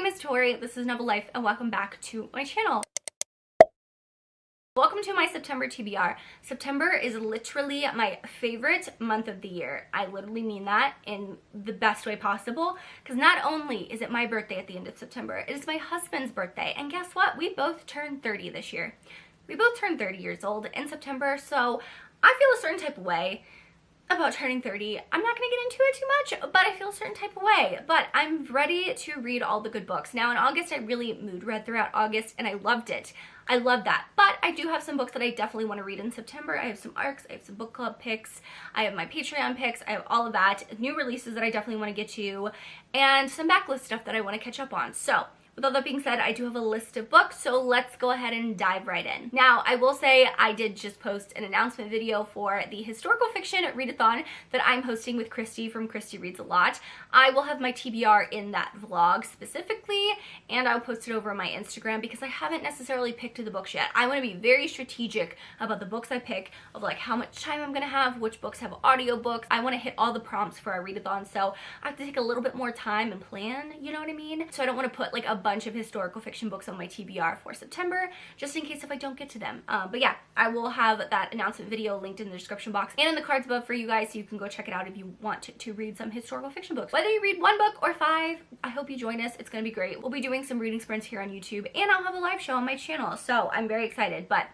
name is Tori, this is Novel Life, and welcome back to my channel. Welcome to my September TBR. September is literally my favorite month of the year. I literally mean that in the best way possible, because not only is it my birthday at the end of September, it is my husband's birthday, and guess what? We both turned 30 this year. We both turned 30 years old in September, so I feel a certain type of way about turning 30. I'm not going to get into it too much, but I feel a certain type of way. But I'm ready to read all the good books. Now in August, I really mood read throughout August, and I loved it. I love that. But I do have some books that I definitely want to read in September. I have some ARCs, I have some book club picks, I have my Patreon picks, I have all of that. New releases that I definitely want to get to, and some backlist stuff that I want to catch up on. So with all that being said, I do have a list of books, so let's go ahead and dive right in. Now, I will say I did just post an announcement video for the historical fiction readathon that I'm hosting with Christy from Christy Reads a Lot. I will have my TBR in that vlog specifically, and I'll post it over on my Instagram because I haven't necessarily picked the books yet. I want to be very strategic about the books I pick, of like how much time I'm going to have, which books have audiobooks. I want to hit all the prompts for our readathon, so I have to take a little bit more time and plan, you know what I mean? So I don't want to put like a bunch of historical fiction books on my TBR for September, just in case if I don't get to them. But yeah, I will have that announcement video linked in the description box and in the cards above for you guys, so you can go check it out if you want to read some historical fiction books. Whether you read one book or 5, I hope you join us. It's going to be great. We'll be doing some reading sprints here on YouTube, and I'll have a live show on my channel, so I'm very excited. But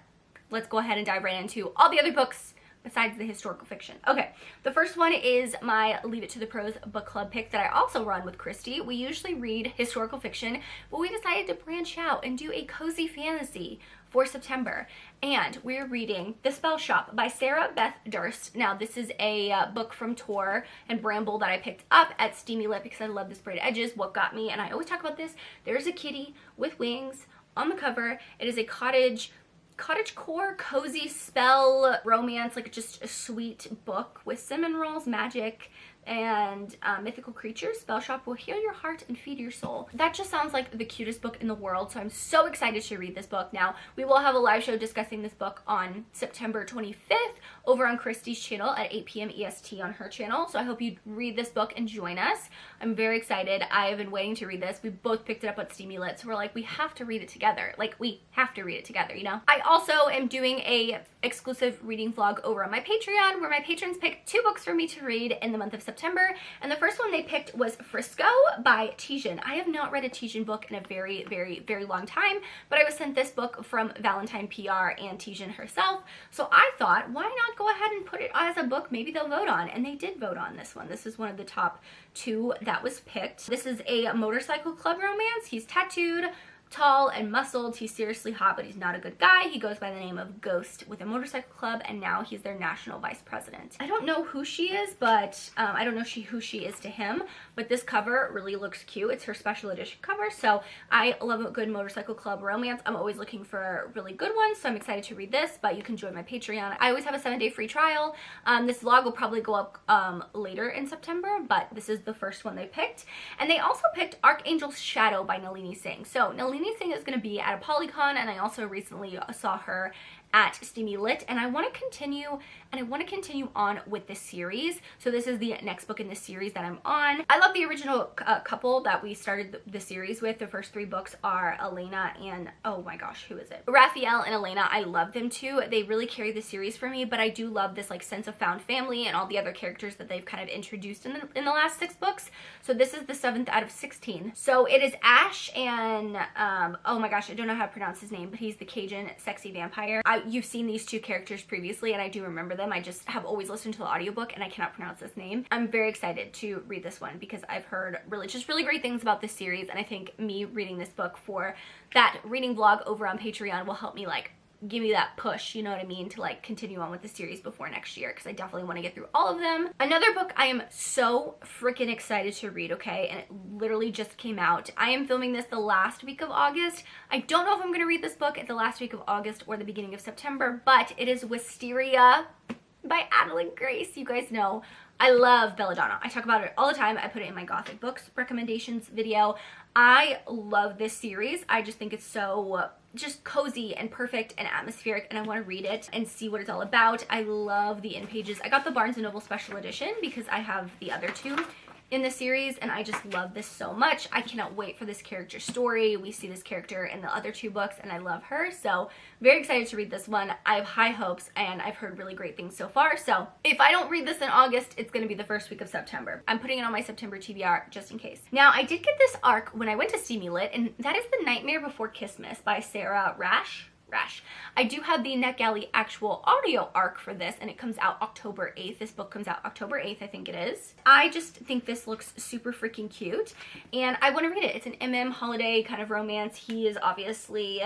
let's go ahead and dive right into all the other books besides the historical fiction. Okay, the first one is my Leave It to the Pros book club pick that I also run with Christy. We usually read historical fiction, but we decided to branch out and do a cozy fantasy for September, and we're reading The Spell Shop by Sarah Beth Durst. Now, this is a book from Tor and Bramble that I picked up at Steamy Lit because I love the sprayed edges. What got me, and I always talk about this, there's a kitty with wings on the cover. It is a cottagecore cozy spell romance, like just a sweet book with cinnamon rolls, magic, and mythical creatures. Spell Shop will heal your heart and feed your soul. That just sounds like the cutest book in the world, so I'm so excited to read this book. Now, we will have a live show discussing this book on September 25th over on Christy's channel at 8 p.m. EST on her channel, so I hope you read this book and join us. I'm very excited. I have been waiting to read this. We both picked it up at Steamy Lit, so we're like, we have to read it together. Like, we have to read it together, you know? I also am doing a exclusive reading vlog over on my Patreon, where my patrons pick 2 books for me to read in the month of September, and the first one they picked was Frisco by Tijan. I have not read a Tijan book in a very, very, very long time, but I was sent this book from Valentine PR and Tijan herself, so I thought, why not go ahead and put it as a book maybe they'll vote on, and they did vote on this one. This is one of the top 2 that was picked. This is a motorcycle club romance. He's tattooed, tall and muscled. He's seriously hot, but he's not a good guy. He goes by the name of Ghost with a motorcycle club, and now he's their national vice president. I don't know who she is, but I don't know who she is to him, but this cover really looks cute. It's her special edition cover, so I love a good motorcycle club romance. I'm always looking for really good ones, so I'm excited to read this, but you can join my Patreon. I always have a 7-day free trial. This vlog will probably go up later in September, but this is the first one they picked. And they also picked Archangel's Shadow by Nalini Singh. So Nalini Singh is going to be at a Polycon, and I also recently saw her at Steamy Lit, and I want to continue on with this series. So this is the next book in this series that I'm on. I love the original couple that we started the series with. The first 3 books are Elena and, oh my gosh, who is it? Raphael and Elena. I love them too. They really carry the series for me, but I do love this like sense of found family and all the other characters that they've kind of introduced in the last 6 books. So this is the 7th out of 16. So it is Ash and, oh my gosh, I don't know how to pronounce his name, but he's the Cajun sexy vampire. You've seen these 2 characters previously, and I do remember them. I just have always listened to the audiobook, and I cannot pronounce this name. I'm very excited to read this one because I've heard really great things about this series, and I think me reading this book for that reading vlog over on Patreon will help me like give me that push, you know what I mean, to like continue on with the series before next year, because I definitely want to get through all of them. Another book I am so freaking excited to read, okay, and it literally just came out. I am filming this the last week of August. I don't know if I'm going to read this book at the last week of August or the beginning of September, but it is Wisteria by Adeline Grace. You guys know I love belladonna. I talk about it all the time. I put it in my gothic books recommendations video. I love this series. I just think it's so just cozy and perfect and atmospheric, and I want to read it and see what it's all about. I love the in pages. I got the Barnes & Noble special edition because I have the other 2 in the series, and I just love this so much. I cannot wait for this character story. We see this character in the other 2 books, and I love her, so very excited to read this one. I have high hopes, and I've heard really great things so far, so if I don't read this in August, it's going to be the first week of September. I'm putting it on my September TBR just in case. Now, I did get this arc when I went to Steamy Lit, and that is The Nightmare Before Christmas by Sarah Rash. I do have the NetGalley actual audio arc for this, and it comes out October 8th. This book comes out October 8th, I think it is. I just think this looks super freaking cute, and I want to read it. It's an holiday kind of romance. He is obviously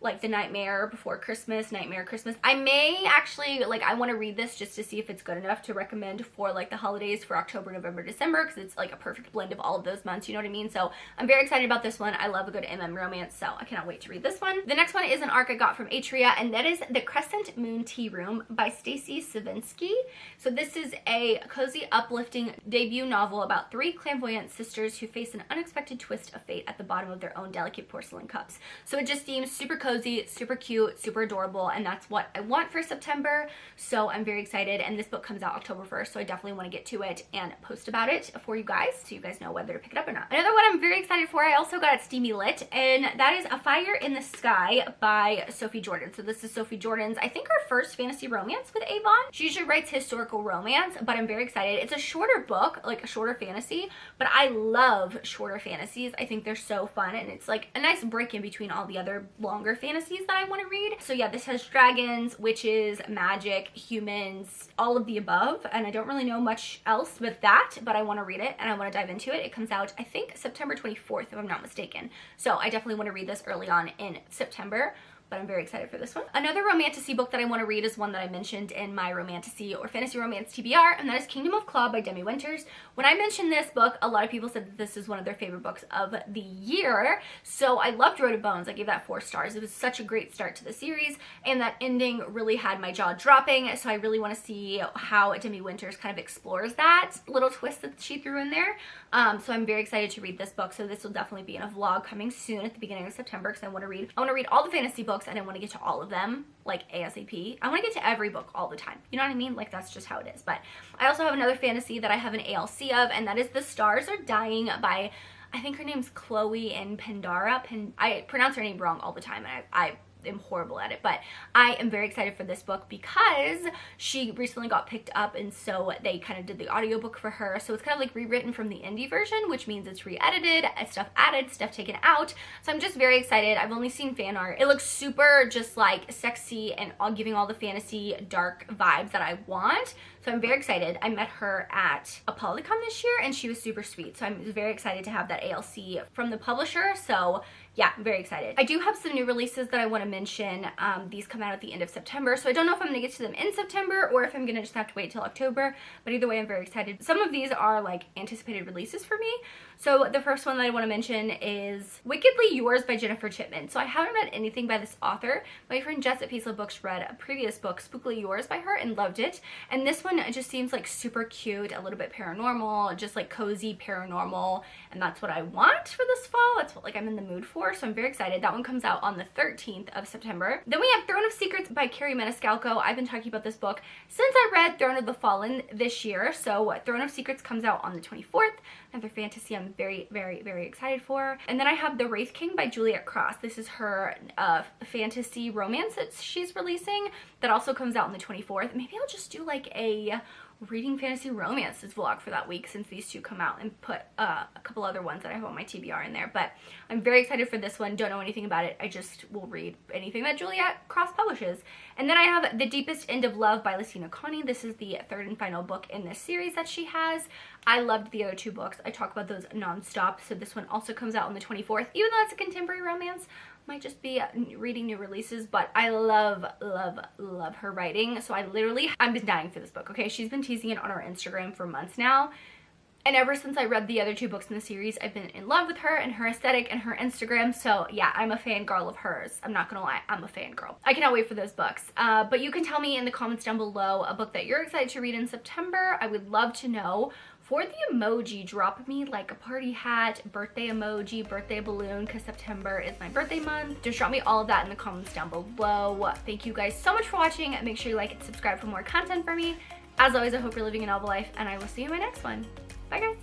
like the Nightmare Before Christmas, Nightmare Christmas. I may actually, like, I want to read this just to see if it's good enough to recommend for like the holidays for October, November, December, because it's like a perfect blend of all of those months, you know what I mean? So I'm very excited about this one. I love a good romance, so I cannot wait to read this one. The next one is an arc I got from Atria, and that is The Crescent Moon Tea Room by Stacy Savinsky. So this is a cozy, uplifting debut novel about 3 clairvoyant sisters who face an unexpected twist of fate at the bottom of their own delicate porcelain cups. So it just seems super cozy, super cute, super adorable, and that's what I want for September, so I'm very excited. And this book comes out October 1st, so I definitely want to get to it and post about it for you guys so you guys know whether to pick it up or not. Another one I'm very excited for, I also got at Steamy Lit, and that is A Fire in the Sky by Sophie Jordan. So this is Sophie Jordan's, I think, her first fantasy romance with Avon. She usually writes historical romance, but I'm very excited. It's a shorter book, like a shorter fantasy, but I love shorter fantasies. I think they're so fun, and it's like a nice break in between all the other longer fantasies that I want to read. So yeah, this has dragons, witches, magic, humans, all of the above, and I don't really know much else with that, but I want to read it and I want to dive into it. It comes out, I think, September 24th, if I'm not mistaken. So I definitely want to read this early on in September, but I'm very excited for this one. Another romantasy book that I want to read is one that I mentioned in my romantasy or fantasy romance TBR, and that is Kingdom of Claw by Demi Winters. When I mentioned this book, a lot of people said that this is one of their favorite books of the year, so I loved Road of Bones. I gave that 4 stars. It was such a great start to the series, and that ending really had my jaw dropping, so I really want to see how Demi Winters kind of explores that little twist that she threw in there. So I'm very excited to read this book, so this will definitely be in a vlog coming soon at the beginning of September, because I want to read all the fantasy books, and I want to get to all of them like ASAP. I want to get to every book all the time, you know what I mean? Like, that's just how it is. But I also have another fantasy that I have an ALC of, and that is The Stars Are Dying by, I think her name's Chloe and Pandara. I pronounce her name wrong all the time, and I am horrible at it, but I am very excited for this book because she recently got picked up, and so they kind of did the audiobook for her, so it's kind of like rewritten from the indie version, which means it's re-edited, stuff added, stuff taken out. So I'm just very excited. I've only seen fan art. It looks super just like sexy and all giving all the fantasy dark vibes that I want. So I'm very excited. I met her at a Polycon this year, and she was super sweet. So I'm very excited to have that ALC from the publisher. So yeah, I'm very excited. I do have some new releases that I want to mention. These come out at the end of September, so I don't know if I'm gonna get to them in September or if I'm gonna just have to wait till October, but either way, I'm very excited. Some of these are like anticipated releases for me. So the first one that I want to mention is Wickedly Yours by Jennifer Chipman. So I haven't read anything by this author. My friend Jess at Peaceful Books read a previous book, Spookily Yours by her, and loved it. And this one just seems like super cute, a little bit paranormal, just like cozy paranormal, and that's what I want for this fall. That's what like I'm in the mood for, so I'm very excited. That one comes out on the 13th of September. Then we have Throne of Secrets by Carrie Maniscalco. I've been talking about this book since I read Throne of the Fallen this year, so Throne of Secrets comes out on the 24th. Another fantasy I'm very, very, very excited for. And then I have The Wraith King by Juliet Cross. This is her fantasy romance that she's releasing that also comes out on the 24th. Maybe I'll just do like a reading fantasy romances vlog for that week since these 2 come out, and put a couple other ones that I have on my TBR in there. But I'm very excited for this one. Don't know anything about it. I just will read anything that Juliet Cross publishes. And then I have The Deepest End of Love by Lucina Connie. This is the 3rd and final book in this series that she has. I loved the other 2 books. I talk about those non-stop, so this one also comes out on the 24th. Even though it's a contemporary romance, might just be reading new releases, but I love, love, love her writing. So I've been dying for this book, okay? She's been teasing it on her Instagram for months now. And ever since I read the other 2 books in the series, I've been in love with her and her aesthetic and her Instagram. So yeah, I'm a fangirl of hers. I'm not gonna lie, I'm a fangirl. I cannot wait for those books. But you can tell me in the comments down below a book that you're excited to read in September. I would love to know. For the emoji, drop me like a party hat, birthday emoji, birthday balloon, because September is my birthday month. Just drop me all of that in the comments down below. Thank you guys so much for watching. Make sure you like and subscribe for more content from me. As always, I hope you're living a novel life, and I will see you in my next one. Bye, guys.